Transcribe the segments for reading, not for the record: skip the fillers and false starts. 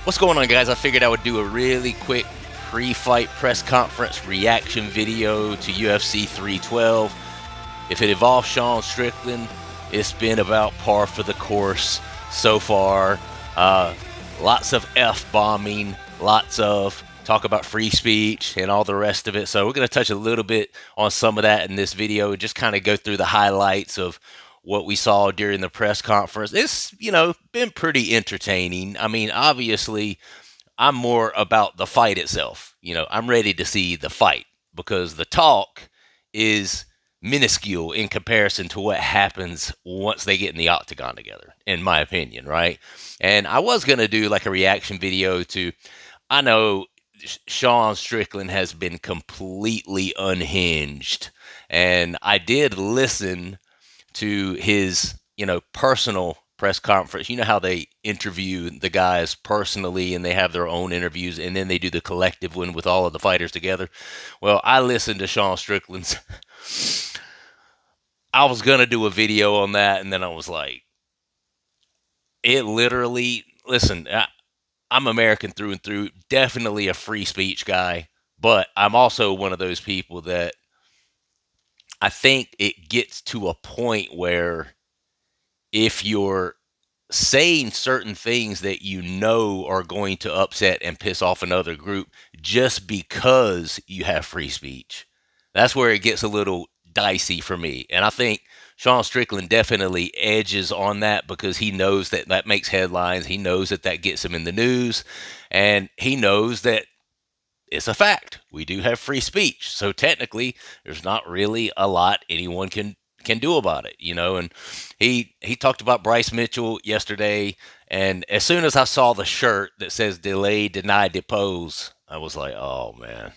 What's going on, guys? I figured I would do a really quick pre-fight press conference reaction video to UFC 312. If it involves Sean Strickland, it's been about par for the course so far. Lots of F-bombing, lots of talk about free speech and all the rest of it. So we're going to touch a little bit on some of that in this video and just kind of go through the highlights of what we saw during the press conference. It's, been pretty entertaining. I mean, obviously, I'm more about the fight itself. I'm ready to see the fight because the talk is minuscule in comparison to what happens once they get in the octagon together, in my opinion, right? And I was going to do like a reaction video to, I know Sean Strickland has been completely unhinged, and I did listen to his, personal press conference. You know how they interview the guys personally and they have their own interviews and then they do the collective one with all of the fighters together. Well, I listened to Sean Strickland's. I was going to do a video on that and then I was like, it literally, listen, I'm American through and through, definitely a free speech guy, but I'm also one of those people that I think it gets to a point where if you're saying certain things that you know are going to upset and piss off another group just because you have free speech, that's where it gets a little dicey for me. And I think Sean Strickland definitely edges on that because he knows that that makes headlines. He knows that that gets him in the news. And he knows that it's a fact. We do have free speech. So technically, there's not really a lot anyone can do about it, and he talked about Bryce Mitchell yesterday, and as soon as I saw the shirt that says delay, deny, depose, I was like, oh man.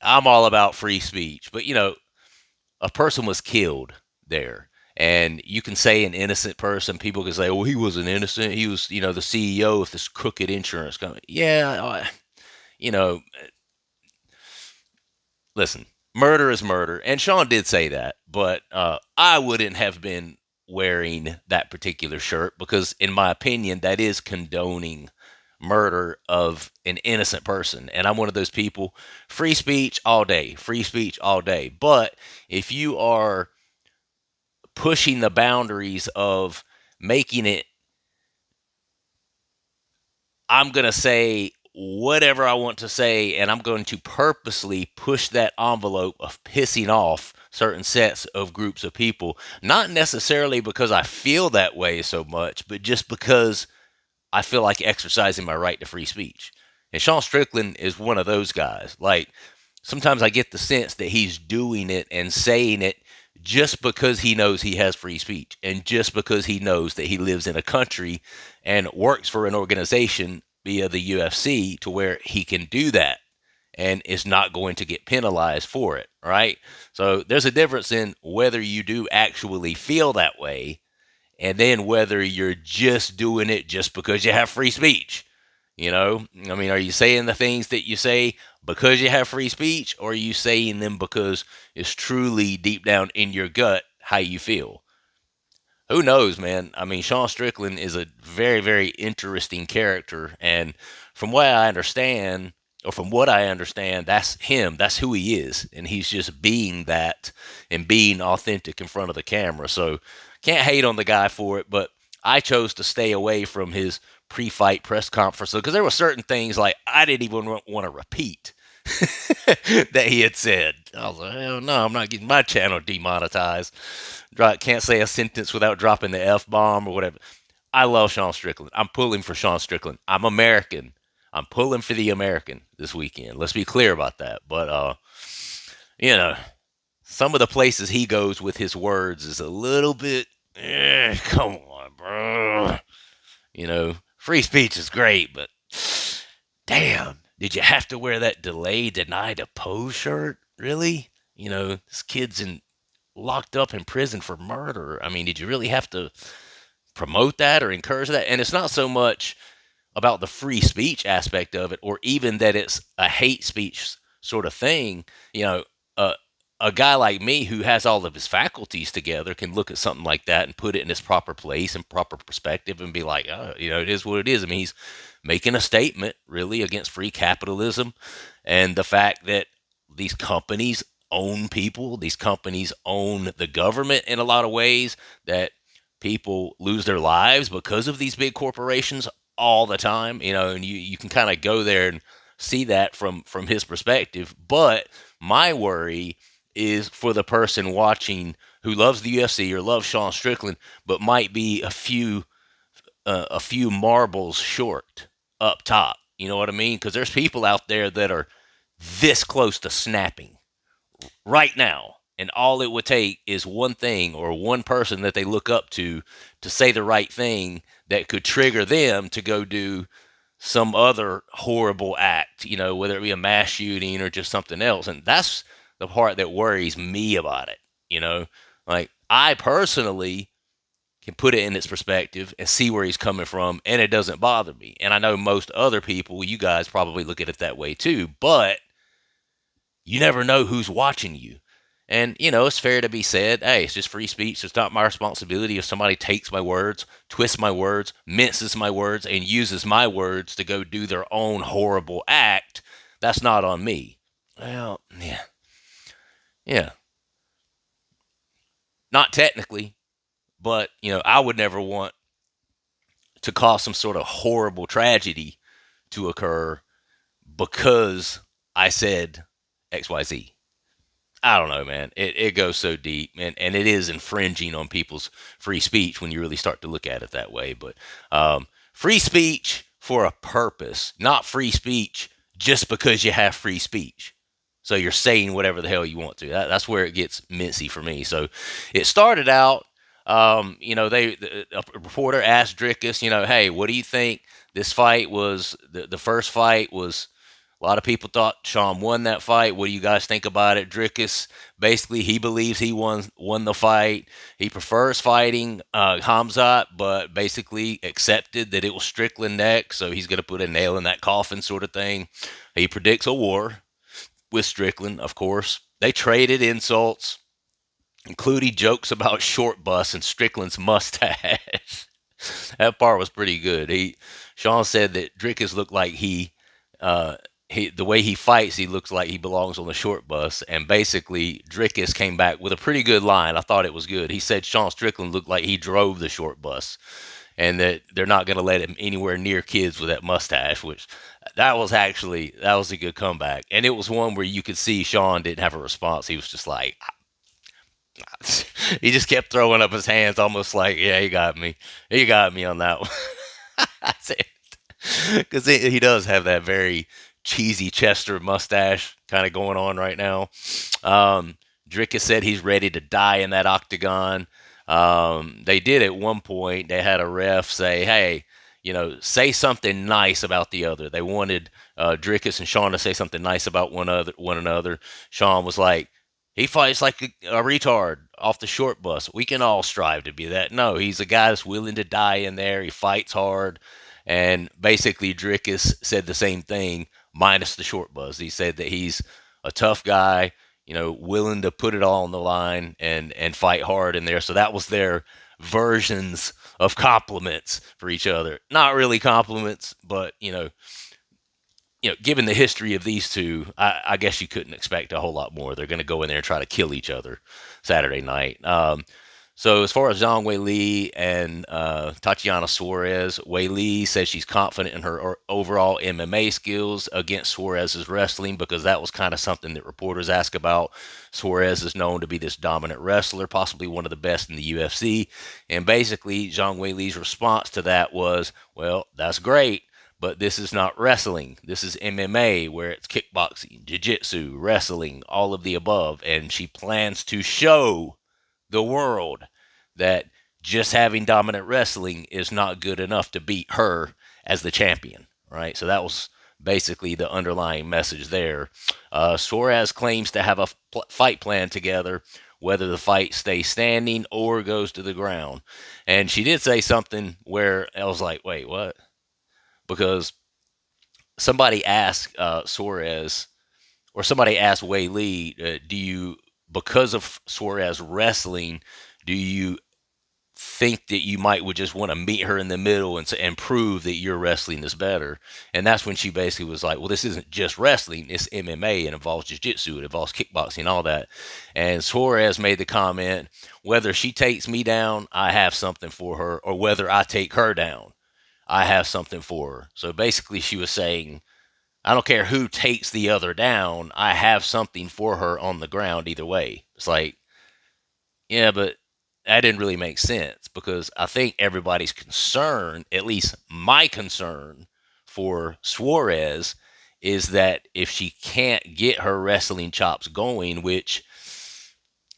I'm all about free speech, but a person was killed there. And you can say an innocent person. People can say, "Oh, he wasn't innocent. He was, the CEO of this crooked insurance company." Yeah, you know, listen, murder is murder, and Sean did say that, but I wouldn't have been wearing that particular shirt because, in my opinion, that is condoning murder of an innocent person. And I'm one of those people, free speech all day, free speech all day. But if you are pushing the boundaries of making it, I'm going to say whatever I want to say, and I'm going to purposely push that envelope of pissing off certain sets of groups of people, not necessarily because I feel that way so much, but just because I feel like exercising my right to free speech. And Sean Strickland is one of those guys. Like, sometimes I get the sense that he's doing it and saying it just because he knows he has free speech and just because he knows that he lives in a country and works for an organization via the UFC to where he can do that and is not going to get penalized for it, right? So there's a difference in whether you do actually feel that way and then whether you're just doing it just because you have free speech. I mean, are you saying the things that you say because you have free speech, or are you saying them because it's truly deep down in your gut how you feel? Who knows, man? I mean, Sean Strickland is a very, very interesting character, and from what I understand, that's him. That's who he is, and he's just being that and being authentic in front of the camera. So can't hate on the guy for it, but I chose to stay away from his pre-fight press conference because there were certain things like I didn't even want to repeat that he had said. I was like, hell no, I'm not getting my channel demonetized. Can't say a sentence without dropping the F-bomb or whatever. I love Sean Strickland. I'm pulling for Sean Strickland. I'm American. I'm pulling for the American this weekend. Let's be clear about that. But, some of the places he goes with his words is a little bit, come on, bro. Free speech is great, but damn, did you have to wear that delay, deny, depose shirt? Really? This kid's locked up in prison for murder. I mean, did you really have to promote that or encourage that? And it's not so much about the free speech aspect of it, or even that it's a hate speech sort of thing. A a guy like me who has all of his faculties together can look at something like that and put it in its proper place and proper perspective and be like, oh, it is what it is. I mean, he's making a statement really against free capitalism and the fact that these companies own people, these companies own the government in a lot of ways, that people lose their lives because of these big corporations all the time, and you can kind of go there and see that from his perspective. But my worry is for the person watching who loves the UFC or loves Sean Strickland, but might be a few marbles short up top. You know what I mean? Because there's people out there that are this close to snapping right now. And all it would take is one thing or one person that they look up to say the right thing that could trigger them to go do some other horrible act, whether it be a mass shooting or just something else. And that's the part that worries me about it. Like, I personally can put it in its perspective and see where he's coming from, and it doesn't bother me. And I know most other people, you guys probably look at it that way too, but you never know who's watching you. And, it's fair to be said, hey, it's just free speech. It's not my responsibility if somebody takes my words, twists my words, minces my words, and uses my words to go do their own horrible act. That's not on me. Well, yeah. Yeah. Not technically, but, I would never want to cause some sort of horrible tragedy to occur because I said XYZ. I don't know, man. It goes so deep, and it is infringing on people's free speech when you really start to look at it that way. But free speech for a purpose, not free speech just because you have free speech. So you're saying whatever the hell you want to. That's where it gets mincy for me. So it started out, a reporter asked Drickus, hey, what do you think? This fight was the first fight was. A lot of people thought Sean won that fight. What do you guys think about it? Drickus, basically, he believes he won the fight. He prefers fighting Khamzat, but basically accepted that it was Strickland next, so he's going to put a nail in that coffin sort of thing. He predicts a war with Strickland, of course. They traded insults, including jokes about short bus and Strickland's mustache. That part was pretty good. Sean said that Drickus looked like the way he fights, he looks like he belongs on the short bus. And basically, Drickus came back with a pretty good line. I thought it was good. He said Sean Strickland looked like he drove the short bus and that they're not going to let him anywhere near kids with that mustache, which that was a good comeback. And it was one where you could see Sean didn't have a response. He was just like, he just kept throwing up his hands almost like, yeah, he got me. He got me on that one. That's it. Because he does have that very cheesy Chester mustache kind of going on right now. Drickus said he's ready to die in that octagon. They did at one point, they had a ref say, hey, say something nice about the other. They wanted Drickus and Sean to say something nice about one another. Sean was like, he fights like a retard off the short bus. We can all strive to be that. No, he's a guy that's willing to die in there. He fights hard. And basically, Drickus said the same thing, minus the short buzz. He said that he's a tough guy, willing to put it all on the line and fight hard in there. So that was their versions of compliments for each other. Not really compliments, but given the history of these two, I guess you couldn't expect a whole lot more. They're going to go in there and try to kill each other Saturday night. So as far as Zhang Weili and Tatiana Suarez, Weili says she's confident in her overall MMA skills against Suarez's wrestling because that was kind of something that reporters ask about. Suarez is known to be this dominant wrestler, possibly one of the best in the UFC. And basically, Zhang Weili's response to that was, well, that's great, but this is not wrestling. This is MMA, where it's kickboxing, jiu-jitsu, wrestling, all of the above. And she plans to show the world that just having dominant wrestling is not good enough to beat her as the champion, right? So that was basically the underlying message there. Suarez claims to have a fight plan together, whether the fight stays standing or goes to the ground. And she did say something where I was like, wait, what? Because somebody asked Suarez, or somebody asked Weili, do you because of Suarez wrestling, do you think that you might would just want to meet her in the middle and prove that your wrestling is better? And that's when she basically was like, well, this isn't just wrestling, it's MMA. It involves jiu-jitsu, it involves kickboxing, all that. And Suarez made the comment, whether she takes me down, I have something for her, or whether I take her down, I have something for her. So basically she was saying, I don't care who takes the other down, I have something for her on the ground either way. It's like, yeah, but that didn't really make sense, because I think everybody's concern, at least my concern for Suarez, is that if she can't get her wrestling chops going, which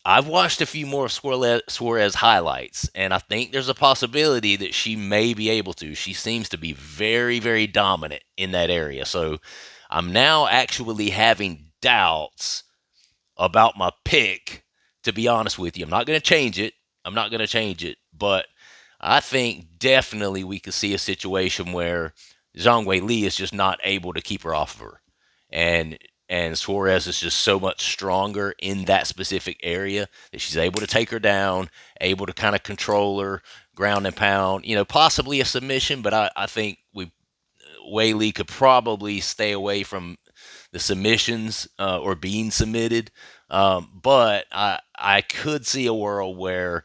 I've watched a few more Suarez highlights, and I think there's a possibility that she may be able to. She seems to be very, very dominant in that area. So I'm now actually having doubts about my pick, to be honest with you. I'm not going to change it. But I think definitely we could see a situation where Zhang Wei Li is just not able to keep her off of her. And Suarez is just so much stronger in that specific area that she's able to take her down, able to kind of control her, ground and pound, possibly a submission, but I think Wei Li could probably stay away from the submissions or being submitted. But I could see a world where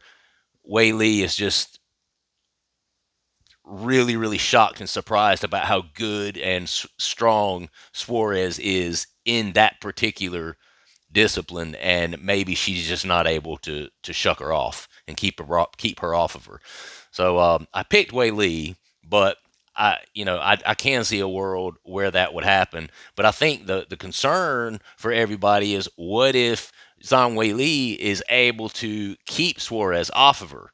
Wei Li is just really, really shocked and surprised about how good and strong Suarez is in that particular discipline, and maybe she's just not able to shuck her off and keep her off of her. So I picked Wei Li, but I can see a world where that would happen. But I think the concern for everybody is, what if Zhang Wei Li is able to keep Suarez off of her?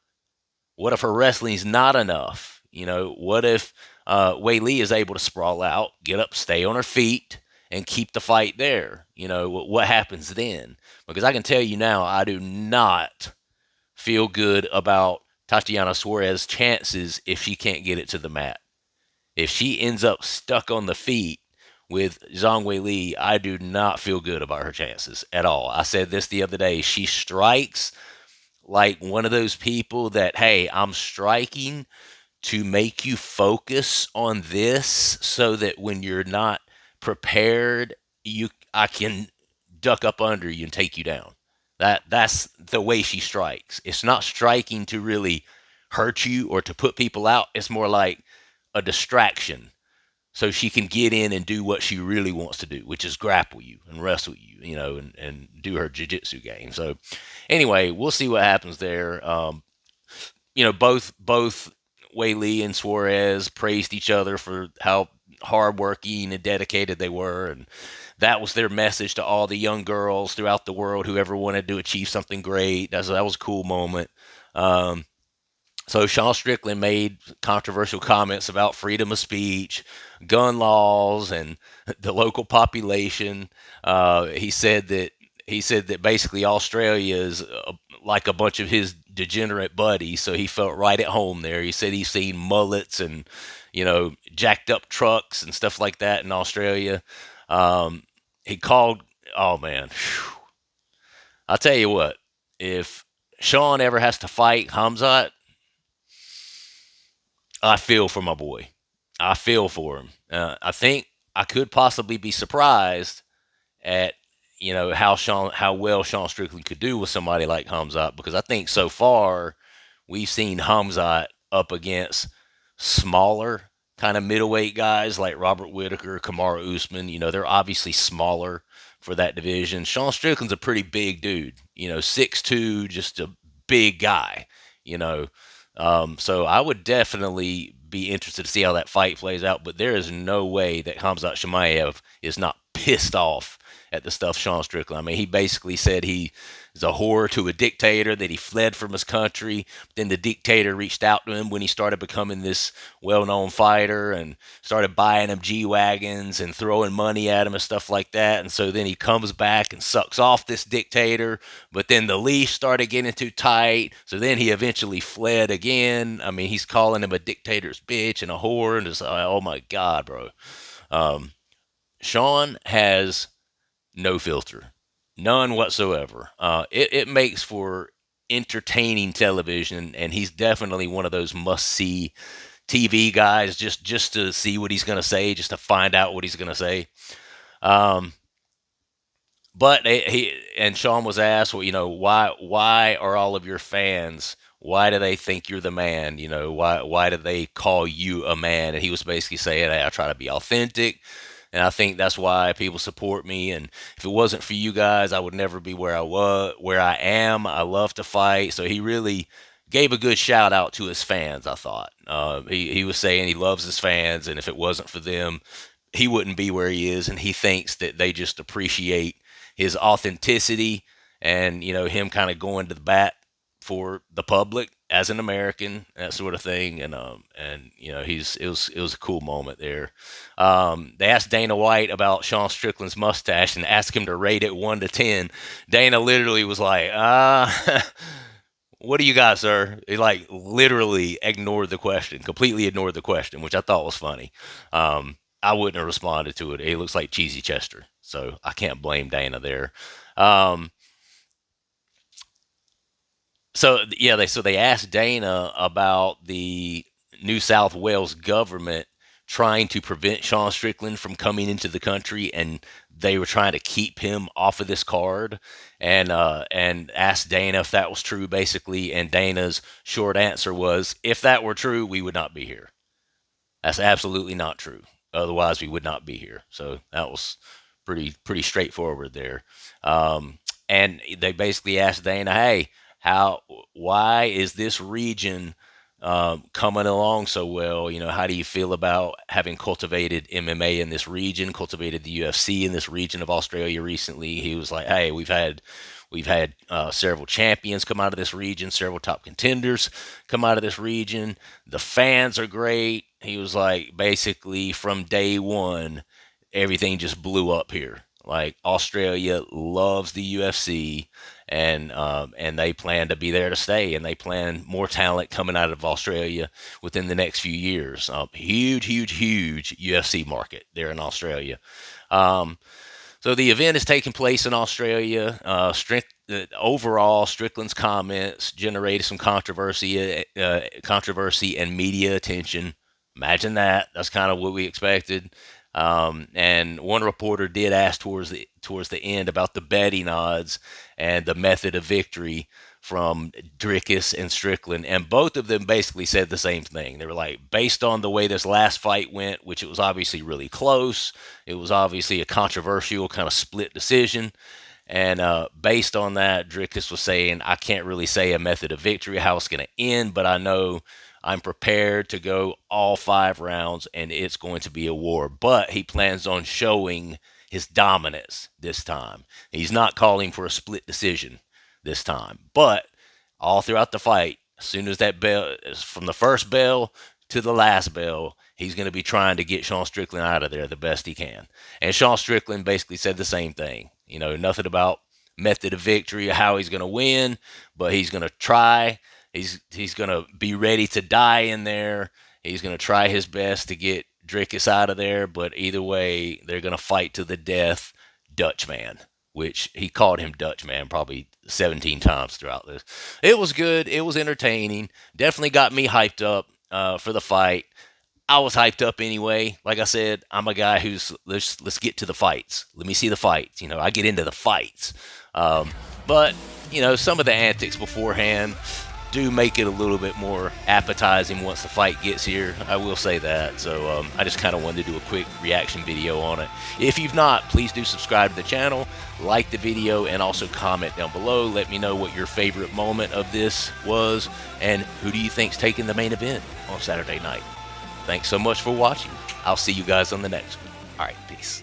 What if her wrestling's not enough? What if Wei Li is able to sprawl out, get up, stay on her feet, and keep the fight there? What happens then? Because I can tell you now, I do not feel good about Tatiana Suarez's chances if she can't get it to the mat. If she ends up stuck on the feet with Zhang Wei Li, I do not feel good about her chances at all. I said this the other day. She strikes like one of those people that, hey, I'm striking to make you focus on this so that when you're not prepared, I can duck up under you and take you down. That's the way she strikes. It's not striking to really hurt you or to put people out. It's more like a distraction, so she can get in and do what she really wants to do, which is grapple you and wrestle you, and do her jiu-jitsu game. So anyway, we'll see what happens there. Both Wei Li and Suarez praised each other for how hardworking and dedicated they were, and that was their message to all the young girls throughout the world who ever wanted to achieve something great. That was a cool moment. So Sean Strickland made controversial comments about freedom of speech, gun laws, and the local population. He said that basically Australia is like a bunch of his degenerate buddies, so he felt right at home there. He said he's seen mullets and jacked up trucks and stuff like that in Australia. He called, oh man, I'll tell you what, if Sean ever has to fight Khamzat, I feel for my boy. I feel for him. I think I could possibly be surprised at how well Sean Strickland could do with somebody like Khamzat, because I think so far we've seen Khamzat up against smaller kind of middleweight guys like Robert Whitaker, Kamaru Usman. They're obviously smaller for that division. Sean Strickland's a pretty big dude. 6'2", just a big guy. So I would definitely be interested to see how that fight plays out. But there is no way that Khamzat Chimaev is not pissed off at the stuff Sean Strickland. I mean, he basically said he is a whore to a dictator, that he fled from his country. Then the dictator reached out to him when he started becoming this well-known fighter and started buying him G-Wagons and throwing money at him and stuff like that. And so then he comes back and sucks off this dictator, but then the leash started getting too tight. So then he eventually fled again. I mean, he's calling him a dictator's bitch and a whore, and just, oh my God, bro. Sean has no filter. None whatsoever. It makes for entertaining television, and he's definitely one of those must-see TV guys, just to see what he's going to say, just to find out what he's going to say. Um, but he and Sean was asked, well, why are all of your fans? Why do they think you're the man? Why do they call you a man? And he was basically saying, hey, I try to be authentic. And I think that's why people support me. And if it wasn't for you guys, I would never be where I am. I love to fight. So he really gave a good shout out to his fans, I thought. He was saying he loves his fans, and if it wasn't for them, he wouldn't be where he is. And he thinks that they just appreciate his authenticity and, him kind of going to the bat for the public as an American, that sort of thing. And it was a cool moment there. They asked Dana White about Sean Strickland's mustache and asked him to rate it 1 to 10. Dana literally was like, what do you got, sir? He like literally ignored the question, completely ignored the question, which I thought was funny. I wouldn't have responded to it. It looks like Cheesy Chester, so I can't blame Dana there. Um, so they asked Dana about the New South Wales government trying to prevent Sean Strickland from coming into the country, and they were trying to keep him off of this card, and asked Dana if that was true, basically. And Dana's short answer was, if that were true, we would not be here. That's absolutely not true. Otherwise, we would not be here. So that was pretty straightforward there. And they basically asked Dana, hey, why is this region coming along so well? How do you feel about having cultivated MMA in this region, cultivated the UFC in this region of Australia recently? He was like, hey, we've had several champions come out of this region, several top contenders come out of this region. The fans are great. He was like, basically from day one, everything just blew up here. Like, Australia loves the UFC, and they plan to be there to stay, and they plan more talent coming out of Australia within the next few years. Huge, huge, huge UFC market there in Australia. So the event is taking place in Australia. Overall, Strickland's comments generated some controversy and media attention. Imagine that. That's kind of what we expected. And one reporter did ask towards the end about the betting odds and the method of victory from Dricus and Strickland, and both of them basically said the same thing. They were like, based on the way this last fight went, which it was obviously really close, it was obviously a controversial kind of split decision, and based on that, Dricus was saying, I can't really say a method of victory, how it's going to end, but I know I'm prepared to go all 5 rounds, and it's going to be a war. But he plans on showing his dominance this time. He's not calling for a split decision this time. But all throughout the fight, as soon as that bell, from the first bell to the last bell, he's going to be trying to get Sean Strickland out of there the best he can. And Sean Strickland basically said the same thing. Nothing about method of victory or how he's going to win, but he's going to try. He's going to be ready to die in there. He's going to try his best to get Dricus out of there, but either way, they're going to fight to the death, Dutchman, which he called him Dutchman probably 17 times throughout this. It was good. It was entertaining. Definitely got me hyped up for the fight. I was hyped up anyway. Like I said, I'm a guy who's, let's get to the fights. Let me see the fights. I get into the fights. But, some of the antics beforehand do make it a little bit more appetizing once the fight gets here. I will say that. So I just kind of wanted to do a quick reaction video on it. If you've not, please do subscribe to the channel, like the video, and also comment down below. Let me know what your favorite moment of this was, and who do you think's taking the main event on Saturday night. Thanks so much for watching. I'll see you guys on the next one. All right, peace.